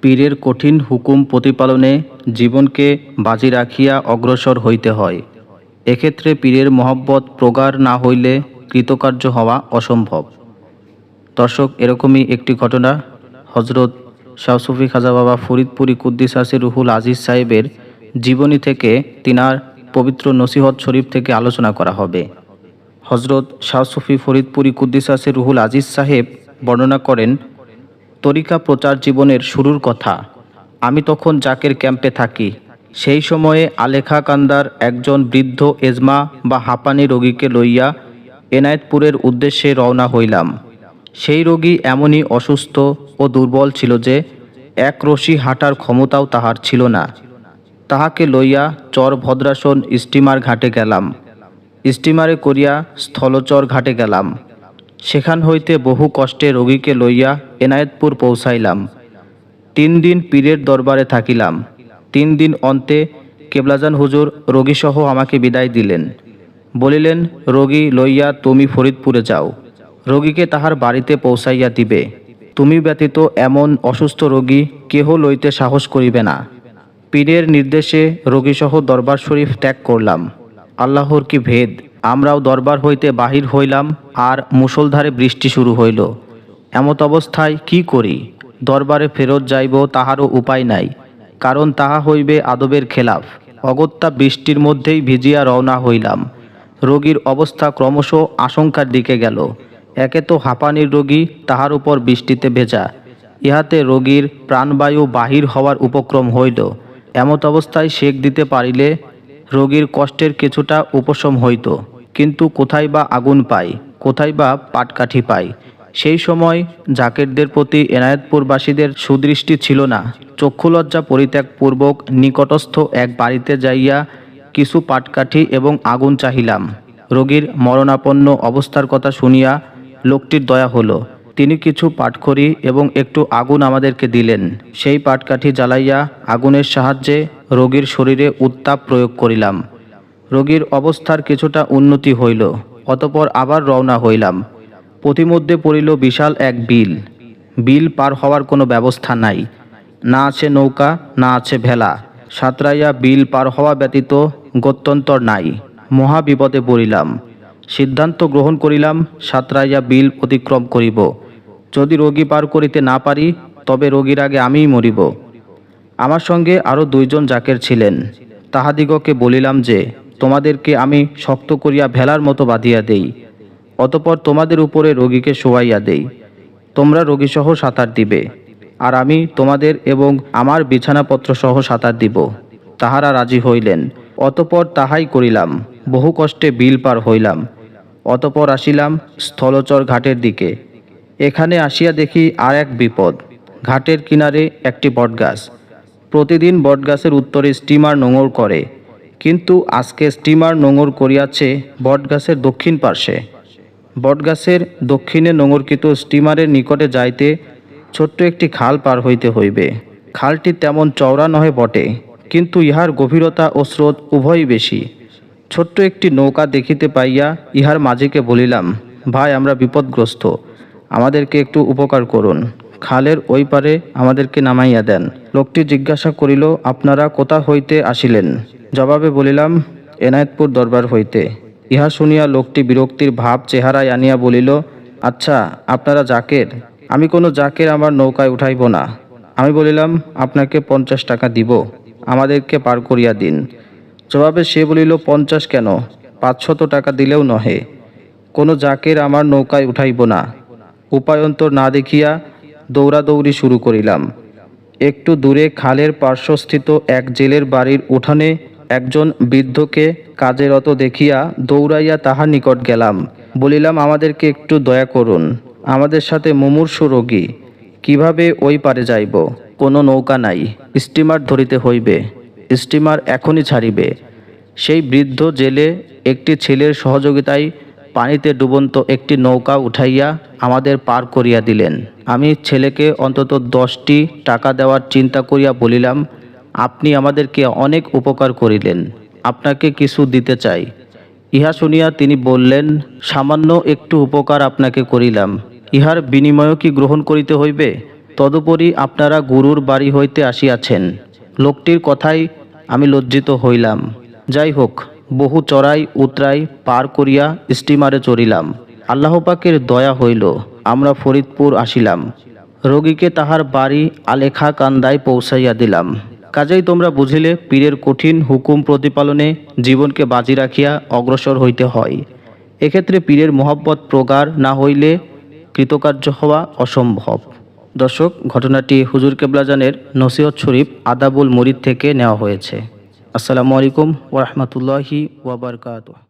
পীরের কঠিন হুকুম প্রতিপালনে জীবনকে বাজি রাখিয়া অগ্রসর হইতে হয়। এক্ষেত্রে পীরের মহব্বত প্রগাঢ় না হইলে কৃতকার্য হওয়া অসম্ভব। দর্শক, এরকমই একটি ঘটনা হজরত শাহ সুফি খাজা বাবা ফরিদপুরি কুদ্দিস আসির রুহুল আজিজ সাহেবের জীবনী থেকে তিনার পবিত্র নসিহত শরীফ থেকে আলোচনা করা হবে। হজরত শাহ সুফি ফরিদপুরি কুদ্দিস আসির রুহুল আজিজ সাহেব বর্ণনা করেন, তরিকা প্রচার জীবনের শুরুর কথা। আমি তখন জাকের ক্যাম্পে থাকি। সেই সময়ে আলেখা কান্দার একজন বৃদ্ধ এজমা বা হাঁপানি রোগীকে লইয়া এনায়েতপুরের উদ্দেশ্যে রওনা হইলাম। সেই রোগী এমনই অসুস্থ ও দুর্বল ছিল যে এক রশি হাঁটার ক্ষমতাও তাহার ছিল না। তাহাকে লইয়া চর ভদ্রাসন স্টিমার ঘাটে গেলাম। স্টিমারে করিয়া স্থলচর ঘাটে গেলাম। সেখান হইতে বহু কষ্টে রোগীকে লইয়া এনায়েতপুর পৌঁছাইলাম। 3 দিন পীরের দরবারে থাকিলাম। 3 দিন অন্তে কেবলাজান হুজুর রোগীসহ আমাকে বিদায় দিলেন। বলিলেন, রোগী লইয়া তুমি ফরিদপুরে যাও, রোগীকে তাহার বাড়িতে পৌঁছাইয়া দিবে। তুমি ব্যতীত এমন অসুস্থ রোগী কেহ লইতে সাহস করিবে না। পীরের নির্দেশে রোগীসহ দরবার শরীফ ত্যাগ করলাম। আল্লাহর কি ভেদ! আমরাও দরবার হইতে বাহির হইলাম, আর মুষলধারে বৃষ্টি শুরু হইল। এমত অবস্থায় কি করি? দরবারে ফেরত যাইব তাহারও উপায় নাই, কারণ তাহা হইবে আদবের খেলাফ। অগত্যা বৃষ্টির মধ্যেই ভিজিয়া রওনা হইলাম। রোগীর অবস্থা ক্রমশ আশঙ্কার দিকে গেল। একে তো হাঁপানির রোগী, তাহার উপর বৃষ্টিতে ভেজা, ইহাতে রোগীর প্রাণবায়ু বাহির হওয়ার উপক্রম হইল। এমত অবস্থায় সেক দিতে পারিলে রোগীর কষ্টের কিছুটা উপশম হইত, কিন্তু কোথায় বা আগুন পাই, কোথায় বা পাটকাঠি পাই। সেই সময় জাকেরদের প্রতি এনায়েতপুরবাসীদের সুদৃষ্টি ছিল না। চক্ষুলজ্জা পরিত্যাগপূর্বক নিকটস্থ এক বাড়িতে যাইয়া কিছু পাটকাঠি এবং আগুন চাহিলাম। রোগীর মরণাপন্ন অবস্থার কথা শুনিয়া লোকটির দয়া হলো। তিনি কিছু পাটখড়ি এবং একটু আগুন আমাদেরকে দিলেন। সেই পাটকাঠি জ্বালাইয়া আগুনের সাহায্যে রোগীর শরীরে উত্তাপ প্রয়োগ করিলাম। রোগীর অবস্থার কিছুটা উন্নতি হইল। অতঃপর আবার রওনা হইলাম। পথিমধ্যে পড়িল বিশাল এক বিল। বিল পার হওয়ার কোনো ব্যবস্থা নাই। না আছে নৌকা, না আছে ভেলা। সাঁতরাইয়া বিল পার হওয়া ব্যতীত গত্যন্তর নাই। মহা বিপদে পড়িলাম। সিদ্ধান্ত গ্রহণ করিলাম, সাঁতরাইয়া বিল অতিক্রম করিব। যদি রোগী পার করিতে না পারি, তবে রোগীর আগে আমিই মরিব। আমার সঙ্গে আরও 2 জন জাকের ছিলেন। তাহাদিগকে বলিলাম যে, তোমাদেরকে আমি শক্ত করিয়া ভেলার মতো বাঁধিয়া দেই, অতঃপর তোমাদের উপরে রোগীকে শোয়াইয়া দেই। তোমরা রোগীসহ সাঁতার দিবে, আর আমি তোমাদের এবং আমার বিছানাপত্র সহ সাঁতার দিব। তাহারা রাজি হইলেন। অতঃপর তাহাই করিলাম। বহু কষ্টে বিল পার হইলাম। অতঃপর আসিলাম স্থলচর ঘাটের দিকে। এখানে আসিয়া দেখি আর এক বিপদ। ঘাটের কিনারে একটি বটগাছ। প্রতিদিন বটগাছের উত্তরে স্টিমার নোঙর করে, কিন্তু আজকে স্টিমার নোঙর করিয়াছে বটগাছের দক্ষিণ পার্শ্বে। বটগাছের দক্ষিণে নোঙরকৃত স্টিমারের নিকটে যাইতে ছোট্ট একটি খাল পার হইতে হইবে। খালটি তেমন চওড়া নহে বটে, কিন্তু ইহার গভীরতা ও স্রোত উভয়ই বেশি। ছোট্ট একটি নৌকা দেখিতে পাইয়া ইহার মাঝিকে বলিলাম, ভাই, আমরা বিপদগ্রস্ত, আমাদেরকে একটু উপকার করুন, খালের ওই পারে আমাদেরকে নামাইয়া দেন। লোকটি জিজ্ঞাসা করিল, আপনারা কোথা হইতে আসিলেন? জবাবে বলিলাম, এনায়েতপুর দরবার হইতে। ইহা শুনিয়া লোকটি বিরক্তির ভাব চেহারায় আনিয়া বলিল, আচ্ছা, আপনারা জাকের? আমি কোনো জাকের আমার নৌকায় উঠাইব না। আমি বলিলাম, আপনাকে 50 টাকা দিব, আমাদেরকে পার করিয়া দিন। জবাবে সে বলিল, 50 কেন, 500 টাকা দিলেও নহে। কোনো জাকের আমার নৌকায় উঠাইব না। উপায়ন্তর না দেখিয়া দৌড়াদৌড়ি শুরু করিলাম। একটু দূরে খালের পার্শ্বস্থিত এক জেলের বাড়ির উঠানে একজন বৃদ্ধকে কাজেরত দেখিয়া দৌড়াইয়া তাহার নিকট গেলাম। বলিলাম, আমাদেরকে একটু দয়া করুন, আমাদের সাথে মুমূর্ষু রোগী, কিভাবে ওই পারে যাইব? কোনো নৌকা নাই, স্টিমার ধরিতে হইবে, স্টিমার এখনই ছাড়িবে। সেই বৃদ্ধ জেলে একটি ছেলের সহযোগিতায় পানিতে ডুবন্ত একটি নৌকা উঠাইয়া আমাদের পার করিয়া দিলেন। আমি ছেলেকে অন্তত 10টি টাকা দেওয়ার চিন্তা করিয়া বলিলাম, আপনি আমাদেরকে অনেক উপকার করিলেন, আপনাকে কিছু দিতে চাই। ইহা শুনিয়া তিনি বললেন, সামান্য একটু উপকার আপনাকে করিলাম, ইহার বিনিময়ও কি গ্রহণ করিতে হইবে? তদুপরি আপনারা গুরুর বাড়ি হইতে আসিয়াছেন। লোকটির কথায় আমি লজ্জিত হইলাম। যাই হোক, বহু চড়াই উতরাই পার করিয়া স্টিমারে চড়িলাম। আল্লাহ পাকের দয়া হইল, আমরা ফরিদপুর আসিলাম। রোগীকে তাহার বাড়ি আলেখা কান্দায় পৌঁছাইয়া দিলাম। কাজেই তোমরা বুঝিলে পীরের কঠিন হুকুম প্রতিপালনে জীবনকে বাজি রাখিয়া অগ্রসর হইতে হয়। এক্ষেত্রে পীরের মহব্বত প্রগাঢ় না হইলে কৃতকার্য হওয়া অসম্ভব। দর্শক, ঘটনাটি হুজুর কেবলাজানের নসিহত শরীফ আদাবুল মুরিদ থেকে নেওয়া হয়েছে। আসসালামু আলাইকুম ওয়া রাহমাতুল্লাহি ওয়া বারাকাতুহু।